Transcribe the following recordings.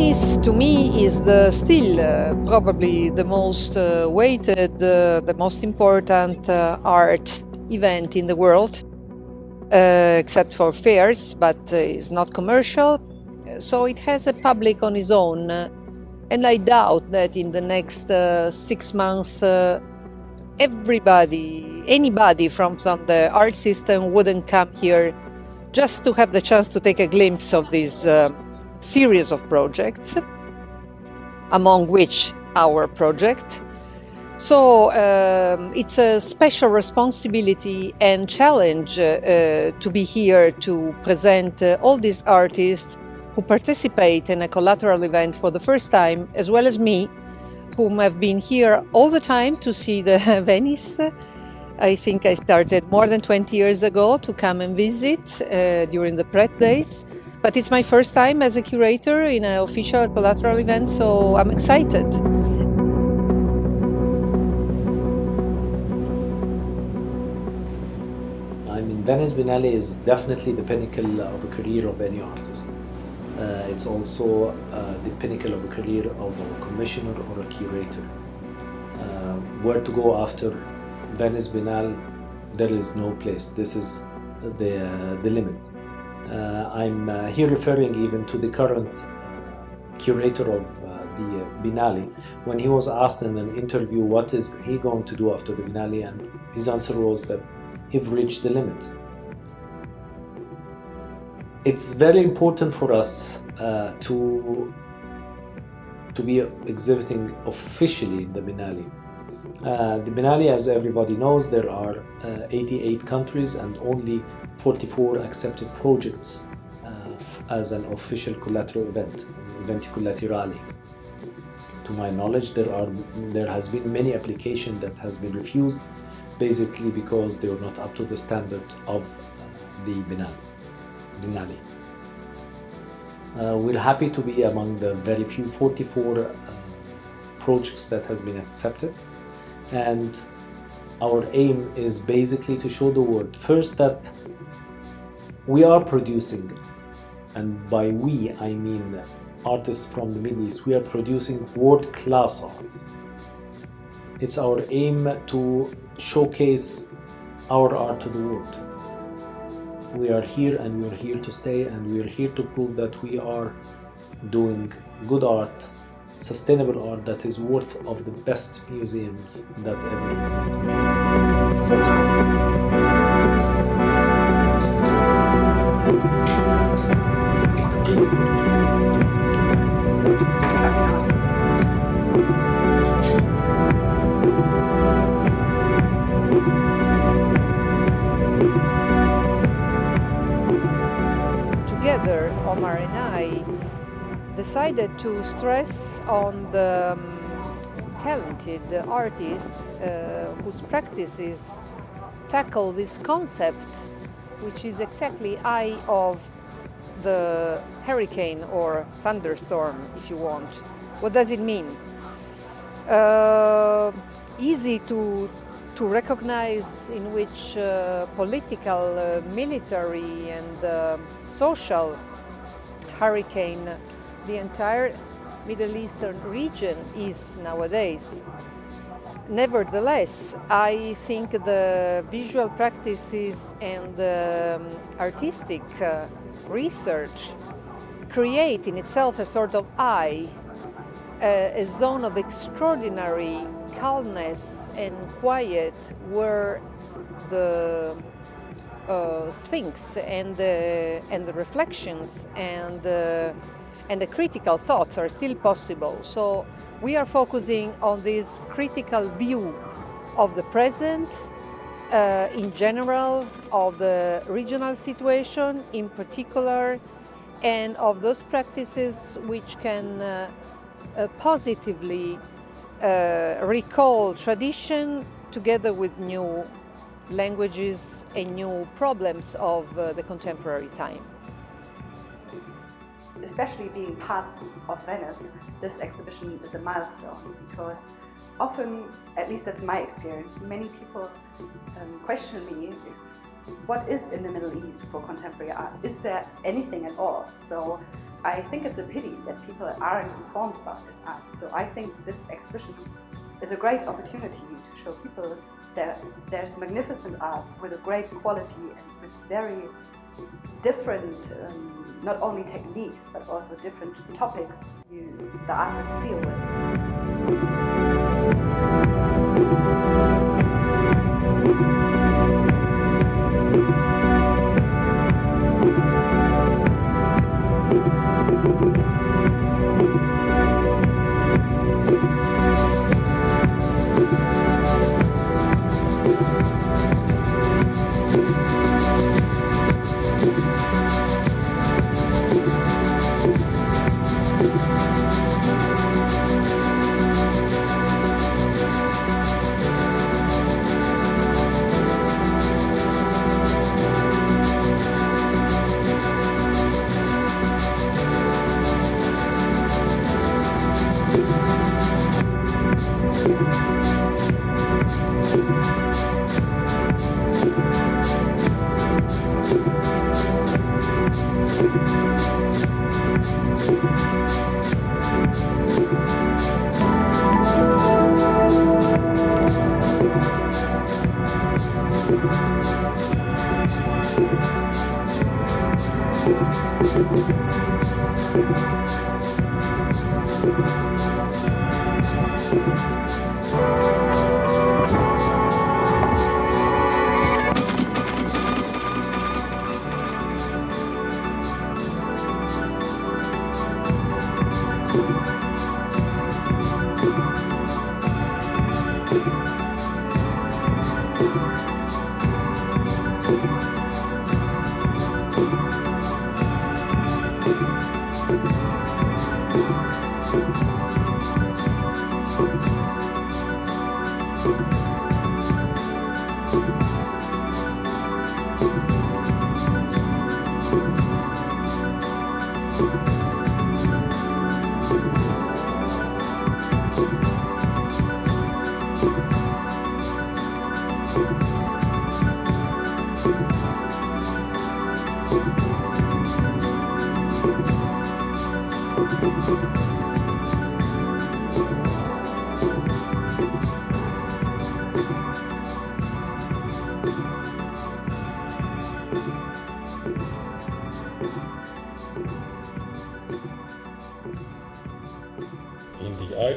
Venice, to me, is still probably the most weighted, the most important art event in the world, except for fairs, but it's not commercial. So it has a public on its own. And I doubt that in the next 6 months, anybody from the art system wouldn't come here just to have the chance to take a glimpse of this series of projects, among which our project. So it's a special responsibility and challenge to be here to present all these artists who participate in a collateral event for the first time, as well as me, whom have been here all the time to see the Venice. I think I started more than 20 years ago to come and visit during the press days. But it's my first time as a curator in an official collateral event, so I'm excited. I mean, Venice Biennale is definitely the pinnacle of a career of any artist. It's also the pinnacle of a career of a commissioner or a curator. Where to go after Venice Biennale, there is no place. This is the limit. I'm here referring even to the current curator of the Biennale. When he was asked in an interview what is he going to do after the Biennale, and his answer was that he've reached the limit. It's very important for us to be exhibiting officially in the Biennale. The Biennale, as everybody knows, there are 88 countries and only 44 accepted projects as an official collateral event, eventi collaterali. To my knowledge, there has been many applications that has been refused, basically because they were not up to the standard of the Biennale. We're happy to be among the very few 44 projects that has been accepted, and our aim is basically to show the world first that we are producing, and by we I mean artists from the Middle East, we are producing world-class art. It's our aim to showcase our art to the world. We are here and we are here to stay, and we are here to prove that we are doing good art, sustainable art that is worth of the best museums that ever existed. Together, Omar and I decided to stress on the talented artists whose practices tackle this concept, which is exactly eye of the hurricane or thunderstorm, if you want. What does it mean? Easy to recognize in which political, military and social hurricane the entire Middle Eastern region is nowadays. Nevertheless, I think the visual practices and the artistic research create in itself a sort of eye, a zone of extraordinary calmness and quiet where the things and the reflections and the critical thoughts are still possible. So we are focusing on this critical view of the present, in general, of the regional situation in particular, and of those practices which can positively recall tradition together with new languages and new problems of the contemporary time. Especially being part of Venice, this exhibition is a milestone because often, at least that's my experience, many people question me what is in the Middle East for contemporary art? Is there anything at all? So I think it's a pity that people aren't informed about this art. So I think this exhibition is a great opportunity to show people that there's magnificent art with a great quality and with very different, not only techniques, but also different topics the artists deal with.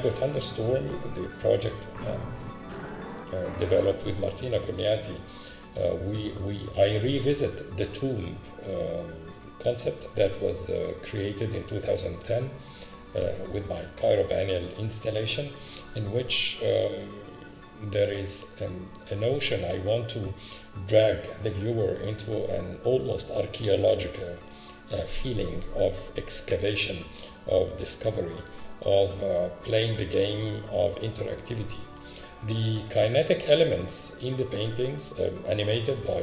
The Thunderstorm, the project developed with Martina Coniati, I revisit the tomb concept that was created in 2010 with my Cairo Biennial installation, in which there is a notion I want to drag the viewer into an almost archaeological feeling of excavation, of discovery, of playing the game of interactivity. The kinetic elements in the paintings, animated by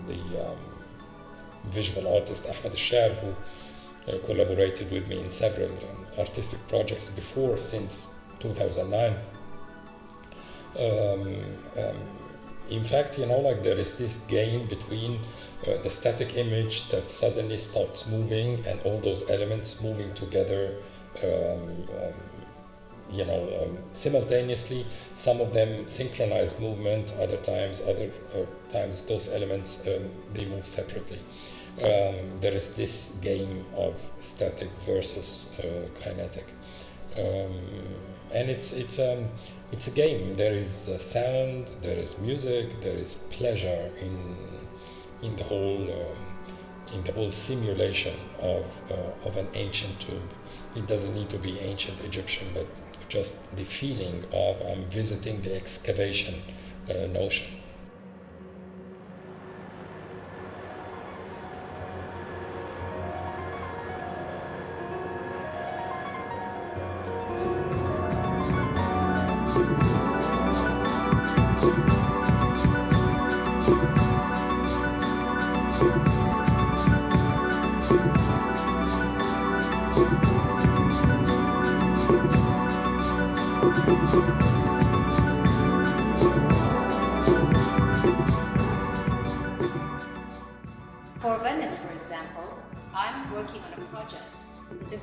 the visual artist Ahmed Al-Shar, who collaborated with me in several artistic projects before, since 2009. In fact, there is this game between the static image that suddenly starts moving and all those elements moving together simultaneously. Some of them synchronize movement, other times those elements they move separately. There is this game of static versus kinetic, and it's a game. There is sound, there is music, there is pleasure in the whole simulation of an ancient tomb. It doesn't need to be ancient Egyptian, but just the feeling of I'm visiting the excavation notion.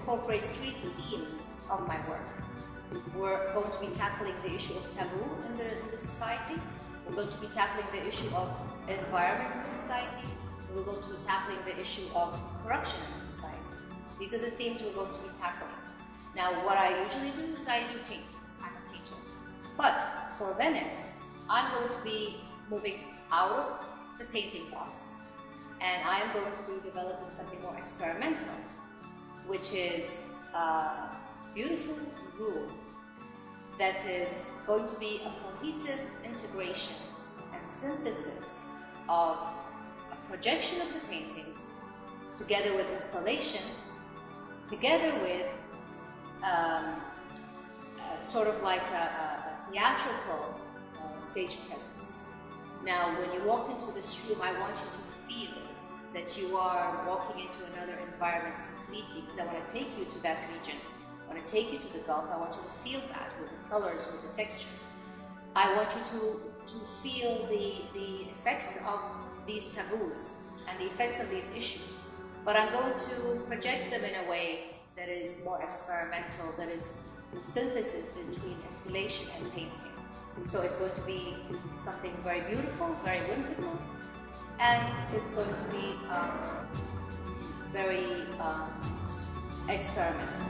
incorporates three themes of my work. We're going to be tackling the issue of taboo in the society. We're going to be tackling the issue of environment in society. We're going to be tackling the issue of corruption in society. These are the themes we're going to be tackling. Now, what I usually do is I do paintings. I'm a painter. But for Venice, I'm going to be moving out of the painting box, and I'm going to be developing something more experimental, which is a beautiful room that is going to be a cohesive integration and synthesis of a projection of the paintings together with installation, together with sort of like a theatrical stage presence. Now, when you walk into this room, I want you to feel that you are walking into another environment completely, because I want to take you to that region. I want to take you to the Gulf. I want you to feel that with the colors, with the textures. I want you to feel the effects of these taboos and the effects of these issues. But I'm going to project them in a way that is more experimental, that is a synthesis between installation and painting. So it's going to be something very beautiful, very whimsical, and it's going to be very experimental.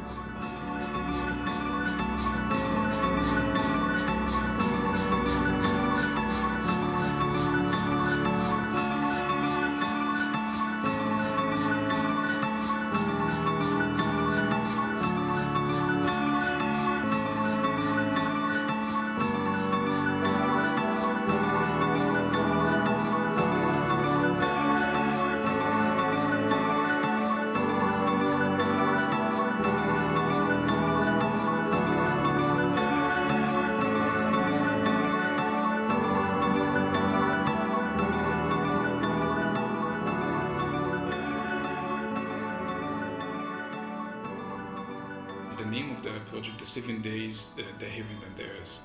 The name of the project, The 7 Days, the Heaven and the Earth.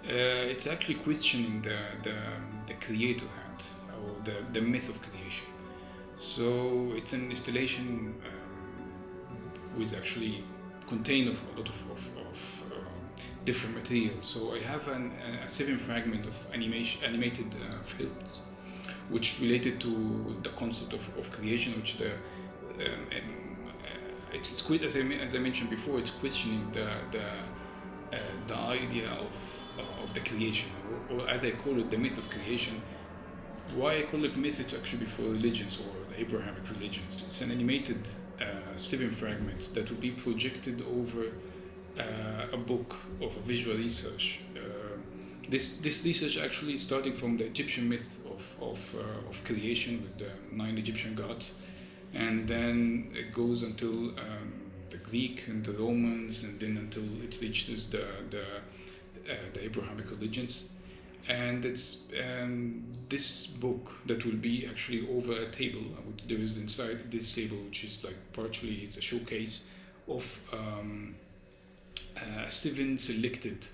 It's actually questioning the creator hand, or the myth of creation. So it's an installation with actually contain of a lot of different materials. So I have a 7 fragment of animated films, which related to the concept of creation, which it's quite, as I mentioned before, it's questioning the idea of the creation, or as I call it, the myth of creation. Why I call it myth? It's actually before religions or the Abrahamic religions. It's an animated 7 fragments that will be projected over a book of a visual research. This research actually starting from the Egyptian myth of creation with the 9 Egyptian gods. And then it goes until the Greek and the Romans, and then until it reaches the Abrahamic religions. And it's this book that will be actually over a table. There is inside this table, which is like partially it's a showcase of 7 selected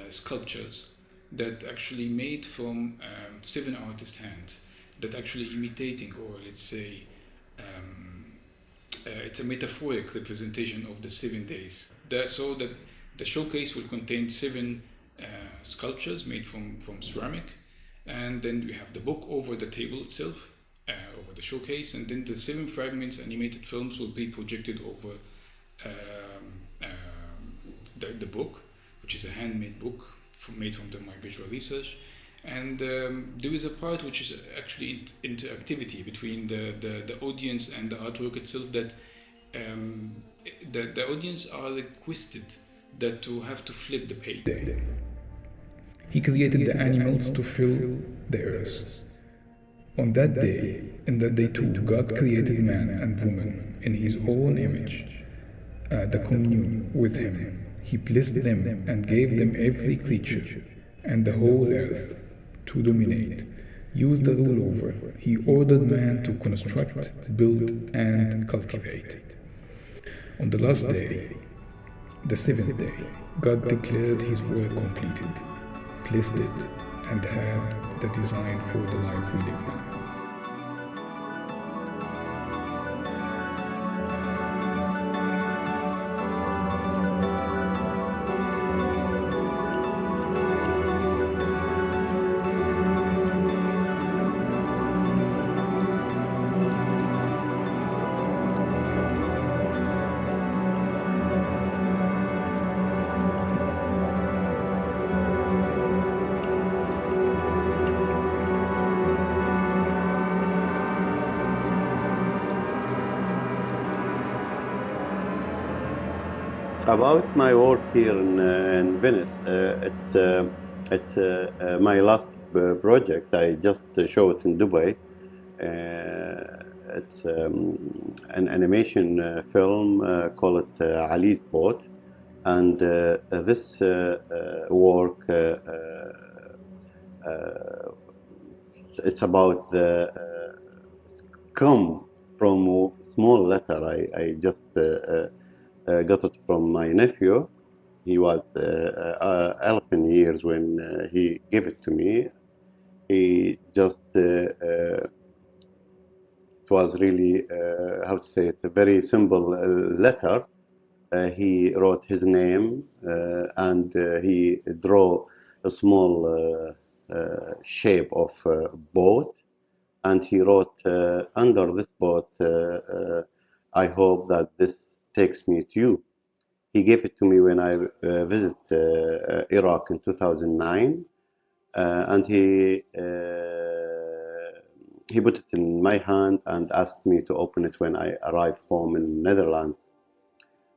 sculptures that actually made from 7 artists' hands, that actually imitating, or let's say, it's a metaphoric representation of the 7 days. So that the showcase will contain 7 sculptures made from ceramic, and then we have the book over the table itself, over the showcase, and then the 7 fragments animated films will be projected over the book, which is a handmade book made from my visual research. And there is a part which is actually interactivity between the audience and the artwork itself, that the audience are requested that to have to flip the page. He created the animals to fill the earth. On that day, in that day too, God created man and woman in his own image, the commune with him. He blessed them and gave them every creature and the whole earth to dominate, use the rule over. He ordered man to construct, build, and cultivate. On the last day, the 7th day, God declared his work completed, blessed it, and had the design for the life we live now. About my work here in Venice, it's my last project. I just showed it in Dubai. It's an animation film called Ali's Boat, and this work it's about the come from a small letter. I just got it from my nephew. He was 11 years when he gave it to me. He just it was really how to say it, a very simple letter. He wrote his name and he drew a small shape of boat, and he wrote under this boat, I hope that this takes me to you. He gave it to me when I visited Iraq in 2009, and he put it in my hand and asked me to open it when I arrived home in Netherlands.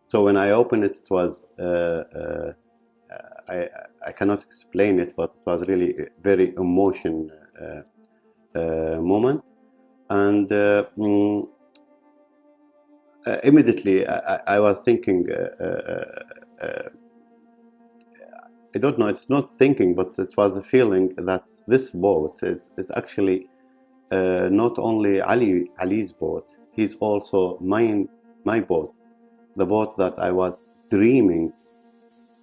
So when I opened it, it was I cannot explain it, but it was really a very emotional moment, and immediately I was thinking, I don't know, it's not thinking, but it was a feeling that this boat is actually not only Ali's boat, he's also my boat. The boat that I was dreaming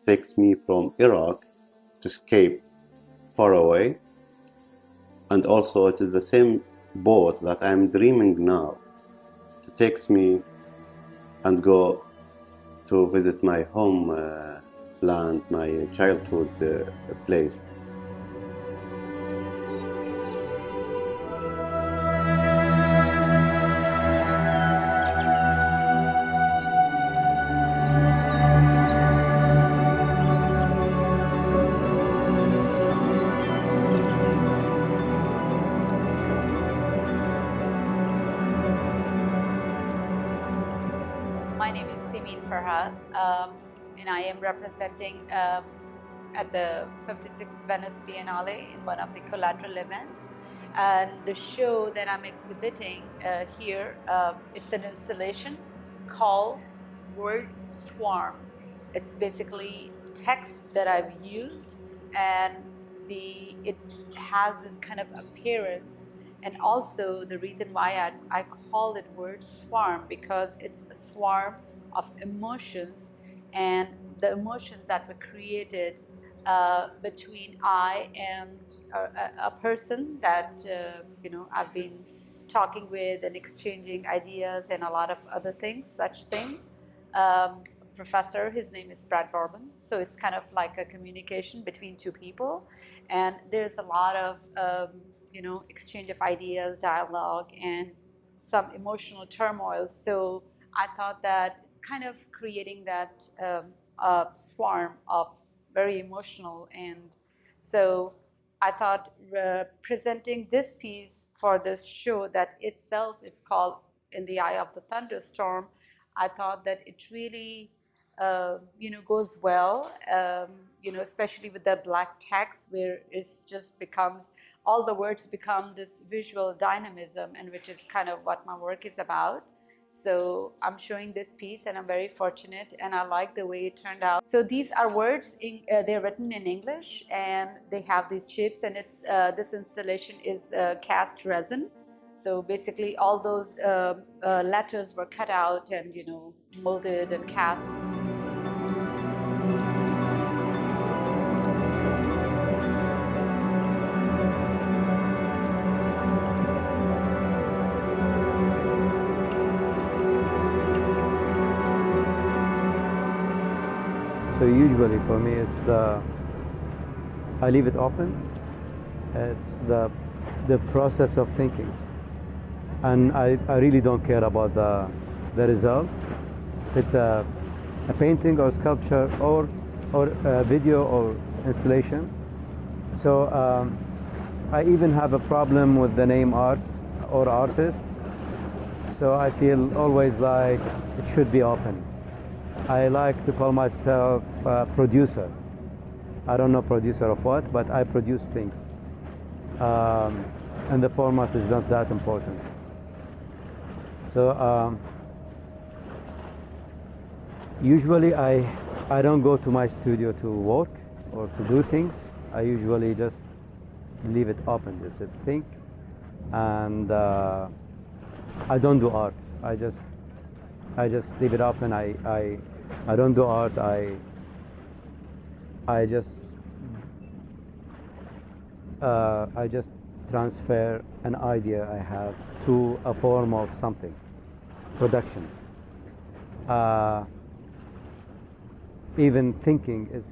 takes me from Iraq to escape far away, and also it is the same boat that I'm dreaming now to takes me and go to visit my home land, my childhood place. And I am representing at the 56th Venice Biennale in one of the collateral events. And the show that I'm exhibiting here, it's an installation called Word Swarm. It's basically text that I've used, and it has this kind of appearance. And also the reason why I call it Word Swarm, because it's a swarm of emotions, and the emotions that were created between I and a person that I've been talking with and exchanging ideas and a lot of other things, such things. Professor, his name is Brad Bourbon, so it's kind of like a communication between two people, and there's a lot of exchange of ideas, dialogue, and some emotional turmoil. So I thought that it's kind of creating that swarm of very emotional, and so I thought presenting this piece for this show that itself is called In the Eye of the Thunderstorm, I thought that it really goes well, especially with the black text, where it just becomes, all the words become this visual dynamism, and which is kind of what my work is about. So I'm showing this piece, and I'm very fortunate, and I like the way it turned out. So these are words, they're written in English, and they have these shapes, and it's this installation is cast resin. So basically all those letters were cut out and molded and cast. So usually for me I leave it open. It's the process of thinking, and I really don't care about the result. It's a painting or sculpture or a video or installation. So I even have a problem with the name art or artist. So I feel always like it should be open. I like to call myself a producer. I don't know producer of what, but I produce things. And the format is not that important. So usually I don't go to my studio to work or to do things. I usually just leave it open, just think. And I don't do art. I just leave it open. I don't do art. I just transfer an idea I have to a form of something, production. Even thinking is,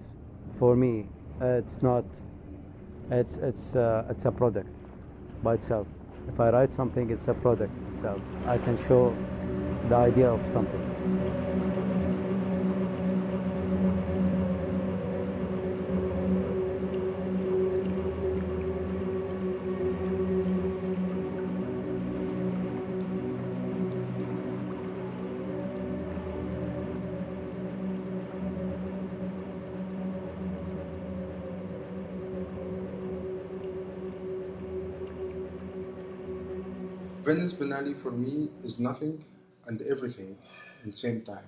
for me, it's not. It's a product by itself. If I write something, it's a product itself. I can show the idea of something. Venice Biennale for me is nothing and everything at the same time.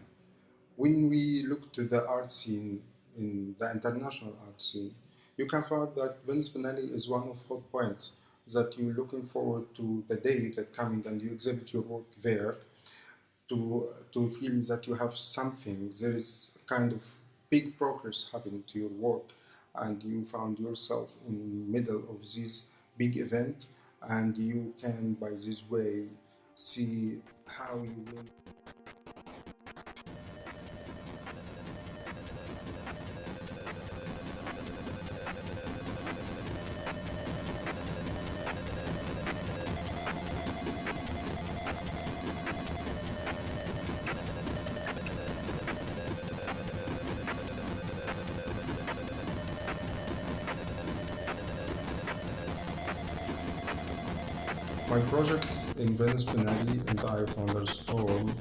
When we look to the art scene, in the international art scene, you can find that Venice Biennale is one of hot points that you're looking forward to the day that coming and you exhibit your work there to feel that you have something. There is kind of big progress happening to your work and you found yourself in the middle of this big event and you can by this way see how you will. My project in Venice Biennale in the Eye Founders Forum,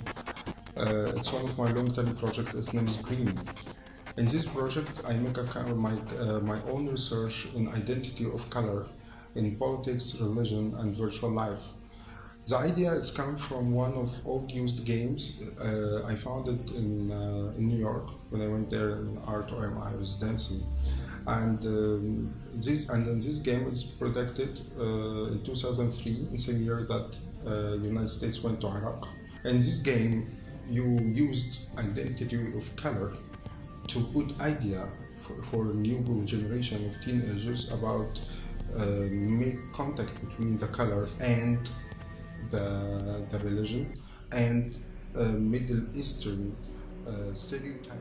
it's one of my long-term projects. Its name is Green. In this project, I make my own research in identity of color in politics, religion, and virtual life. The idea has come from one of old used games. I found it in New York when I went there in Art OMI residency. And in this game is protected in 2003, in the same year that United States went to Iraq. In this game, you used identity of color to put idea for a new generation of teenagers about make contact between the color and the religion and Middle Eastern stereotype.